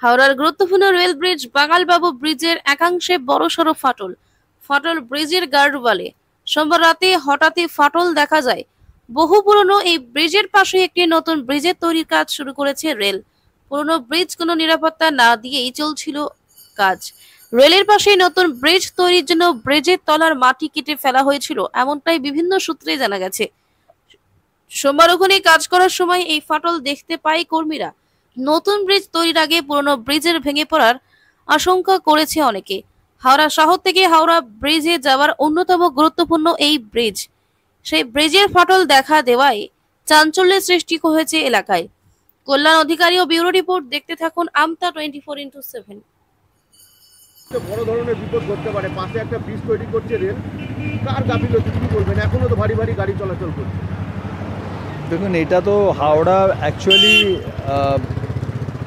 হাওড়ার গুরুত্বপূর্ণ rail bridge বাঙালবাবু ব্রিজের একাংশে বড়সড় ফাটল। ব্রিজের গার্ডওয়ালে। সোমবার রাতে হঠাৎই ফাটল দেখা যায়। বহু পুরনো এই ব্রিজের পাশে একটি নতুন ব্রিজের তৈরির কাজ শুরু করেছে রেল। পুরনো ব্রিজ কোনো নিরাপত্তা না দিয়েই চলছিল কাজ। রেলের পাশে নতুন ব্রিজ তৈরির জন্য ব্রিজের তলার মাটি কেটে ফেলা হয়েছিল, এমনটাই বিভিন্ন সূত্রে জানা গেছে। সোমবার ওখানে কাজ করার সময় এই ফাটল দেখতে পায় কর্মীরা। নতুন ব্রিজ তৈরির আগে পুরনো ব্রিজের ভেঙে পড়ার আশঙ্কা করেছে অনেকে। হাওড়া শহর থেকে হাওড়া ব্রিজে যাওয়ার অন্যতম গুরুত্বপূর্ণ এই ব্রিজ, সেই ব্রিজের ফাটল দেখা দেওয়ায় চাঞ্চল্যের সৃষ্টি হয়েছে এলাকায়। কল্যাণ অধিকারী ও ব্যুরো রিপোর্ট দেখতে থাকুন আমতা 24x7। বড় ধরনের বিপদ ঘটতে পারে। পাশে একটা ব্রিজ তৈরি করছে রেল, কার গাফিলতি কি বলবেন? এখনো তো ভারী ভারী গাড়ি চলাচল করছে। দেখুন, এটা তো হাওড়া অ্যাকচুয়ালি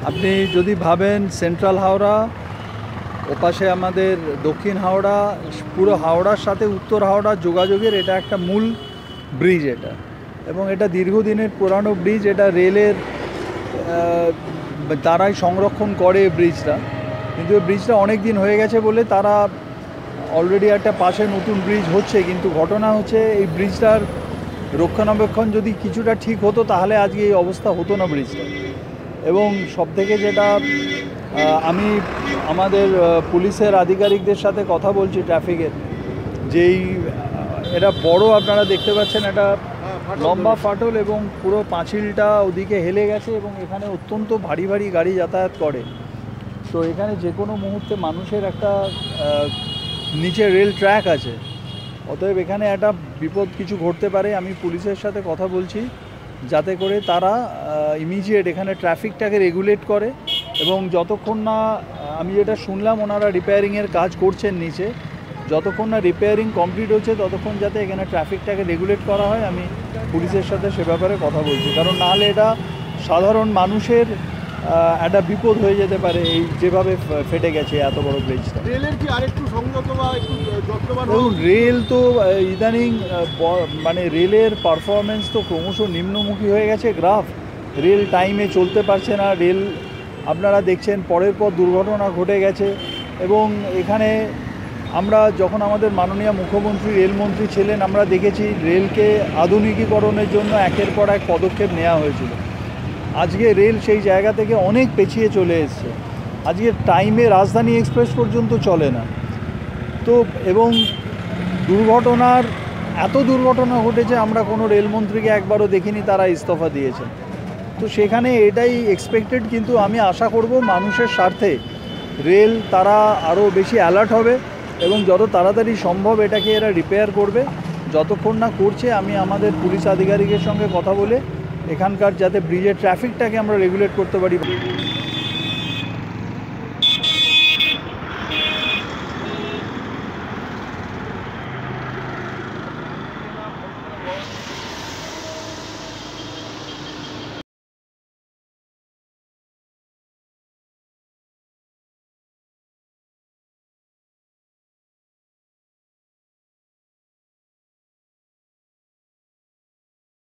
আপনি যদি ভাবেন সেন্ট্রাল হাওড়া, ওপাশে আমাদের দক্ষিণ হাওড়া, পুরো হাওড়ার সাথে উত্তর হাওড়া যোগাযোগের এটা একটা মূল ব্রিজ এটা, এবং এটা দীর্ঘদিনের পুরানো ব্রিজ। এটা রেলের তারাই সংরক্ষণ করে ব্রিজটা, কিন্তু এই ব্রিজটা অনেক দিন হয়ে গেছে বলে তারা অলরেডি একটা পাশে নতুন ব্রিজ হচ্ছে, কিন্তু ঘটনা হচ্ছে এই ব্রিজটার রক্ষণাবেক্ষণ যদি কিছুটা ঠিক হতো তাহলে আজকে এই অবস্থা হতো না ব্রিজটা। এবং সবথেকে যেটা আমি আমাদের পুলিশের আধিকারিকদের সাথে কথা বলছি ট্রাফিকের, যেই এটা বড় আপনারা দেখতে পাচ্ছেন, এটা লম্বা ফাটল এবং পুরো পাঁচিলটা ওদিকে হেলে গেছে এবং এখানে অত্যন্ত ভারী ভারী গাড়ি যাতায়াত করে। তো এখানে যে কোনো মুহূর্তে মানুষের একটা নিচে রেল ট্র্যাক আছে, অতএব এখানে একটা বিপদ কিছু ঘটতে পারে। আমি পুলিশের সাথে কথা বলছি যাতে করে তারা ইমিডিয়েট এখানে ট্রাফিকটাকে রেগুলেট করে, এবং যতক্ষণ না, আমি যেটা শুনলাম ওনারা রিপেয়ারিংয়ের কাজ করছেন নিচে, যতক্ষণ না রিপেয়ারিং কমপ্লিট হচ্ছে ততক্ষণ যাতে এখানে ট্রাফিকটাকে রেগুলেট করা হয়। আমি পুলিশের সাথে সে ব্যাপারে কথা বলছি, কারণ নাহলে এটা সাধারণ মানুষের একটা বিপদ হয়ে যেতে পারে এই যেভাবে ফেটে গেছে এত বড় ব্রিজটা। রেলের কি আরেকটু সংযত বা একটু যত্নবান? রেল তো ইদানিং মানে রেলের পারফরমেন্স তো ক্রমশ নিম্নমুখী হয়ে গেছে গ্রাফ। রেল টাইমে চলতে পারছে না, রেল আপনারা দেখছেন পরের পর দুর্ঘটনা ঘটে গেছে। এবং এখানে আমরা যখন আমাদের মাননীয় মুখ্যমন্ত্রী রেলমন্ত্রী ছিলেন, আমরা দেখেছি রেলকে আধুনিকীকরণের জন্য একের পর এক পদক্ষেপ নেওয়া হয়েছিল। আজকে রেল সেই জায়গা থেকে অনেক পেছিয়ে চলে এসছে। আজকে টাইমে রাজধানী এক্সপ্রেস পর্যন্ত চলে না। তো এবং এত দুর্ঘটনা ঘটেছে, আমরা কোনো রেলমন্ত্রীকে একবারও দেখিনি তারা ইস্তফা দিয়েছেন। তো সেখানে এটাই এক্সপেক্টেড, কিন্তু আমি আশা করব মানুষের স্বার্থে রেল তারা আরও বেশি অ্যালার্ট হবে এবং যত তাড়াতাড়ি সম্ভব এটাকে এরা রিপেয়ার করবে। যতক্ষণ না করছে, আমি আমাদের পুলিশ আধিকারিকের সঙ্গে কথা বলে এখানকার যাতে ব্রিজের ট্রাফিকটাকে আমরা রেগুলেট করতে পারি।